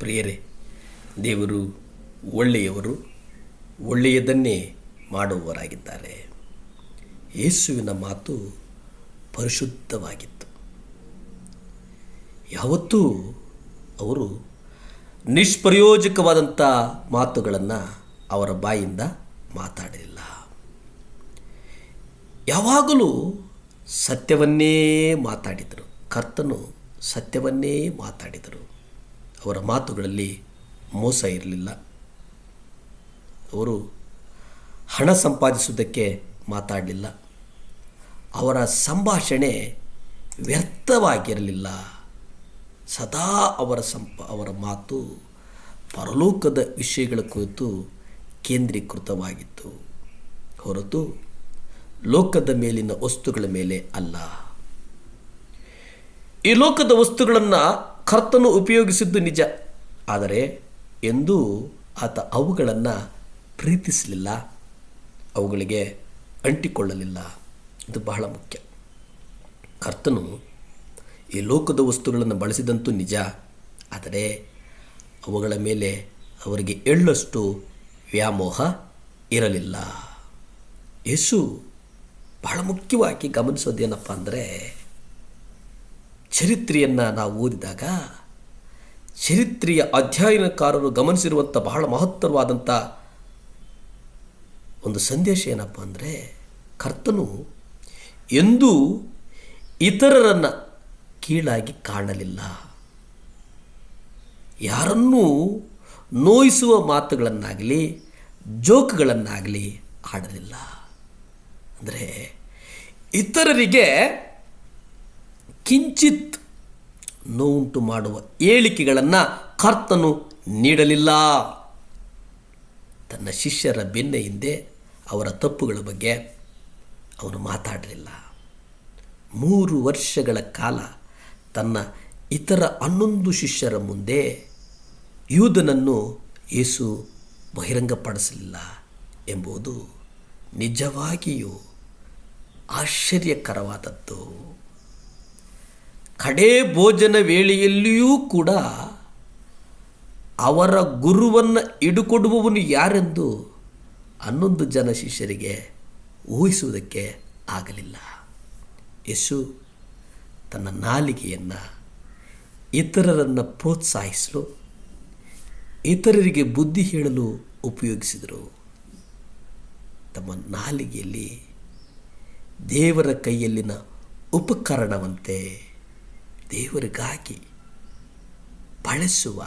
ಪ್ರಿಯರೇ, ದೇವರು ಒಳ್ಳೆಯವರು, ಒಳ್ಳೆಯದನ್ನೇ ಮಾಡುವವರಾಗಿದ್ದಾರೆ. ಯೇಸುವಿನ ಮಾತು ಪರಿಶುದ್ಧವಾಗಿತ್ತು. ಯಾವತ್ತೂ ಅವರು ನಿಷ್ಪ್ರಯೋಜಕವಾದಂಥ ಮಾತುಗಳನ್ನು ಅವರ ಬಾಯಿಂದ ಮಾತಾಡಲಿಲ್ಲ. ಯಾವಾಗಲೂ ಸತ್ಯವನ್ನೇ ಮಾತಾಡಿದರು. ಕರ್ತನು ಸತ್ಯವನ್ನೇ ಮಾತಾಡಿದರು. ಅವರ ಮಾತುಗಳಲ್ಲಿ ಮೋಸ ಇರಲಿಲ್ಲ. ಅವರು ಹಣ ಸಂಪಾದಿಸುವುದಕ್ಕೆ ಮಾತಾಡಲಿಲ್ಲ. ಅವರ ಸಂಭಾಷಣೆ ವ್ಯರ್ಥವಾಗಿರಲಿಲ್ಲ. ಸದಾ ಅವರ ಮಾತು ಪರಲೋಕದ ವಿಷಯಗಳ ಕುರಿತು ಕೇಂದ್ರೀಕೃತವಾಗಿತ್ತು ಹೊರತು ಲೋಕದ ಮೇಲಿನ ವಸ್ತುಗಳ ಮೇಲೆ ಅಲ್ಲ. ಈ ಲೋಕದ ವಸ್ತುಗಳನ್ನು ಕರ್ತನು ಉಪಯೋಗಿಸಿದ್ದು ನಿಜ, ಆದರೆ ಎಂದೂ ಆತ ಅವುಗಳನ್ನು ಪ್ರೀತಿಸಲಿಲ್ಲ, ಅವುಗಳಿಗೆ ಅಂಟಿಕೊಳ್ಳಲಿಲ್ಲ. ಇದು ಬಹಳ ಮುಖ್ಯ. ಕರ್ತನು ಈ ಲೋಕದ ವಸ್ತುಗಳನ್ನು ಬಳಸಿದಂತೂ ನಿಜ, ಆದರೆ ಅವುಗಳ ಮೇಲೆ ಅವರಿಗೆ ಎಳ್ಳಷ್ಟು ವ್ಯಾಮೋಹ ಇರಲಿಲ್ಲ. ಯೇಸು ಬಹಳ ಮುಖ್ಯವಾಗಿ ಗಮನಿಸೋದೇನಪ್ಪ ಅಂದರೆ, ಚರಿತ್ರೆಯನ್ನು ನಾವು ಓದಿದಾಗ ಚರಿತ್ರೆಯ ಅಧ್ಯಯನಕಾರರು ಗಮನಿಸಿರುವಂಥ ಬಹಳ ಮಹತ್ತರವಾದಂಥ ಒಂದು ಸಂದೇಶ ಏನಪ್ಪ ಅಂದರೆ, ಕರ್ತನು ಎಂದೂ ಇತರರನ್ನು ಕೀಳಾಗಿ ಕಾಣಲಿಲ್ಲ. ಯಾರನ್ನೂ ನೋಯಿಸುವ ಮಾತುಗಳನ್ನಾಗಲಿ ಜೋಕ್ಗಳನ್ನಾಗಲಿ ಆಡಲಿಲ್ಲ. ಅಂದರೆ ಇತರರಿಗೆ ಕಿಂಚಿತ್ ನೋವುಂಟು ಮಾಡುವ ಹೇಳಿಕೆಗಳನ್ನು ಕರ್ತನು ನೀಡಲಿಲ್ಲ. ತನ್ನ ಶಿಷ್ಯರ ಬೆನ್ನ ಹಿಂದೆ ಅವರ ತಪ್ಪುಗಳ ಬಗ್ಗೆ ಅವನು ಮಾತಾಡಲಿಲ್ಲ. 3 ವರ್ಷಗಳ ಕಾಲ ತನ್ನ ಇತರ 11 ಶಿಷ್ಯರ ಮುಂದೆ ಯೂದನನ್ನು ಯೇಸು ಬಹಿರಂಗಪಡಿಸಲಿಲ್ಲ ಎಂಬುದು ನಿಜವಾಗಿಯೂ ಆಶ್ಚರ್ಯಕರವಾದದ್ದು. ಕಡೇ ಭೋಜನ ವೇಳೆಯಲ್ಲಿಯೂ ಕೂಡ ಅವರ ಗುರುವನ್ನು ಹಿಡುಕೊಡುವವನು ಯಾರೆಂದು 11 ಜನ ಶಿಷ್ಯರಿಗೆ ಊಹಿಸುವುದಕ್ಕೆ ಆಗಲಿಲ್ಲ. ಯೇಸು ತನ್ನ ನಾಲಿಗೆಯನ್ನು ಇತರರನ್ನು ಪ್ರೋತ್ಸಾಹಿಸಲು, ಇತರರಿಗೆ ಬುದ್ಧಿ ಹೇಳಲು ಉಪಯೋಗಿಸಿದರು. ತಮ್ಮ ನಾಲಿಗೆಯಲ್ಲಿ ದೇವರ ಕೈಯಲ್ಲಿನ ಉಪಕರಣವಂತೆ ದೇವರಿಗಾಗಿ ಬಳಸುವ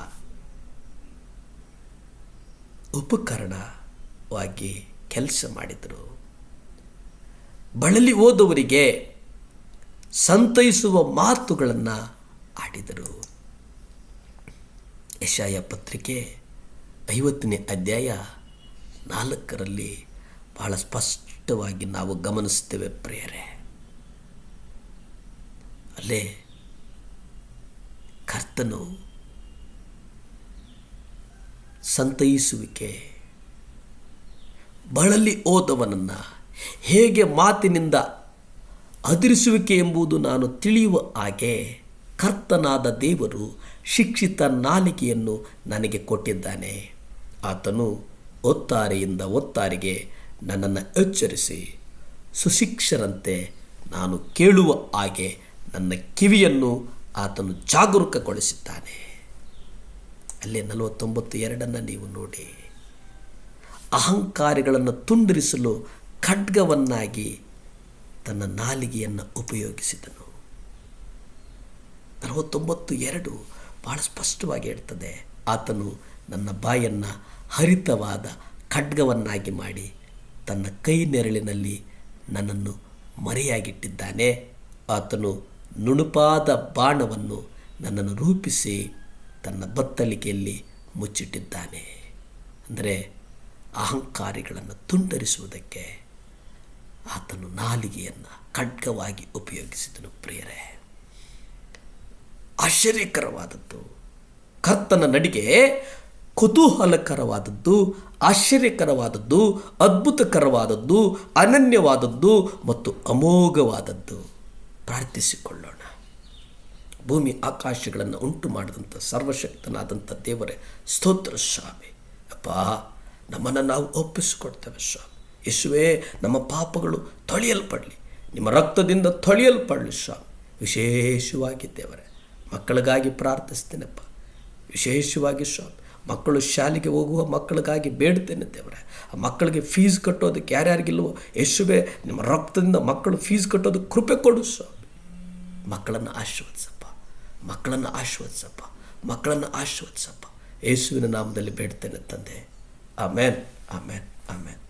ಉಪಕರಣವಾಗಿ ಕೆಲಸ ಮಾಡಿದರು. ಬಳಲಿ ಹೋದವರಿಗೆ ಸಂತೈಸುವ ಮಾತುಗಳನ್ನು ಆಡಿದರು. ಯೆಶಾಯ ಪತ್ರಿಕೆ 50ನೇ ಅಧ್ಯಾಯ 4ರಲ್ಲಿ ಬಹಳ ಸ್ಪಷ್ಟವಾಗಿ ನಾವು ಗಮನಿಸ್ತೇವೆ ಪ್ರಿಯರೇ. ಅಲ್ಲೇ ಕರ್ತನು ಸಂತೈಸುವಿಕೆ, ಬಳಲಿ ಹೋದವನನ್ನು ಹೇಗೆ ಮಾತಿನಿಂದ ಅದಿರಿಸುವಿಕೆ ಎಂಬುದು ನಾನು ತಿಳಿಯುವ ಹಾಗೆ ಕರ್ತನಾದ ದೇವರು ಶಿಕ್ಷಿತ ನಾಲಿಗೆಯನ್ನು ನನಗೆ ಕೊಟ್ಟಿದ್ದಾನೆ. ಆತನು ಒತ್ತಾರೆಯಿಂದ ಒತ್ತಾರಿಗೆ ನನ್ನನ್ನು ಎಚ್ಚರಿಸಿ, ಸುಶಿಕ್ಷರಂತೆ ನಾನು ಕೇಳುವ ಹಾಗೆ ನನ್ನ ಕಿವಿಯನ್ನು ಆತನು ಜಾಗರೂಕಗೊಳಿಸಿದ್ದಾನೆ. ಅಲ್ಲೇ 49:2 ನೀವು ನೋಡಿ. ಅಹಂಕಾರಿಗಳನ್ನು ತುಂಡರಿಸಲು ಖಡ್ಗವನ್ನಾಗಿ ತನ್ನ ನಾಲಿಗೆಯನ್ನು ಉಪಯೋಗಿಸಿದನು. 49:2 ಬಹಳ ಸ್ಪಷ್ಟವಾಗಿ ಹೇಳ್ತದೆ, ಆತನು ನನ್ನ ಬಾಯನ್ನು ಹರಿತವಾದ ಖಡ್ಗವನ್ನಾಗಿ ಮಾಡಿ ತನ್ನ ಕೈ ನೆರಳಿನಲ್ಲಿ ನನ್ನನ್ನು ಮರೆಯಾಗಿಟ್ಟಿದ್ದಾನೆ. ಆತನು ನುಣುಪಾದ ಬಾಣವನ್ನು ನನ್ನನ್ನು ರೂಪಿಸಿ ತನ್ನ ಬತ್ತಳಿಕೆಯಲ್ಲಿ ಮುಚ್ಚಿಟ್ಟಿದ್ದಾನೆ. ಅಂದರೆ ಅಹಂಕಾರಿಗಳನ್ನು ತುಂಡರಿಸುವುದಕ್ಕೆ ಆತನು ನಾಲಿಗೆಯನ್ನು ಖಡ್ಗವಾಗಿ ಉಪಯೋಗಿಸಿದನು. ಪ್ರಿಯರೇ, ಆಶ್ಚರ್ಯಕರವಾದದ್ದು. ಕರ್ತನ ನಡಿಗೆ ಕುತೂಹಲಕರವಾದದ್ದು, ಆಶ್ಚರ್ಯಕರವಾದದ್ದು, ಅದ್ಭುತಕರವಾದದ್ದು, ಅನನ್ಯವಾದದ್ದು ಮತ್ತು ಅಮೋಘವಾದದ್ದು. ಪ್ರಾರ್ಥಿಸಿಕೊಳ್ಳೋಣ. ಭೂಮಿ ಆಕಾಶಗಳನ್ನು ಉಂಟು ಮಾಡಿದಂಥ ಸರ್ವಶಕ್ತನಾದಂಥ ದೇವರೇ ಸ್ತೋತ್ರ ಸ್ವಾಮಿ. ಅಪ್ಪ, ನಮ್ಮನ್ನು ನಾವು ಒಪ್ಪಿಸಿಕೊಡ್ತೇವೆ ಸ್ವಾಮಿ. ಯೇಸುವೇ, ನಮ್ಮ ಪಾಪಗಳು ತೊಳೆಯಲ್ಪಡಲಿ, ನಿಮ್ಮ ರಕ್ತದಿಂದ ತೊಳೆಯಲ್ಪಡಲಿ ಸ್ವಾಮಿ. ವಿಶೇಷವಾಗಿ ದೇವರೇ ಮಕ್ಕಳಿಗಾಗಿ ಪ್ರಾರ್ಥಿಸ್ತೇನೆಪ್ಪ. ವಿಶೇಷವಾಗಿ ಸ್ವಾಮಿ ಮಕ್ಕಳು ಶಾಲೆಗೆ ಹೋಗುವ ಮಕ್ಕಳಿಗಾಗಿ ಬೇಡ್ತೇನೆ ದೇವರೇ. ಆ ಮಕ್ಕಳಿಗೆ ಫೀಸ್ ಕಟ್ಟೋದಕ್ಕೆ ಯಾರ್ಯಾರಿಗಿಲ್ವೋ ಯೇಸುವೇ, ನಿಮ್ಮ ರಕ್ತದಿಂದ ಮಕ್ಕಳು ಫೀಸ್ ಕಟ್ಟೋದಕ್ಕೆ ಕೃಪೆ ಕೊಡು ಸ್ವಾಮಿ. ಮಕ್ಕಳನ್ನು ಆಶೀರ್ವದಿಸಪ್ಪ, ಮಕ್ಕಳನ್ನು ಆಶೀರ್ವದಿಸಪ್ಪ, ಮಕ್ಕಳನ್ನು ಆಶೀರ್ವದಿಸಪ್ಪ. ಯೇಸುವಿನ ನಾಮದಲ್ಲಿ ಬೇಡ್ತೇನೆ ತಂದೆ. ಆಮೇನ್, ಆಮೇನ್, ಆಮೇನ್.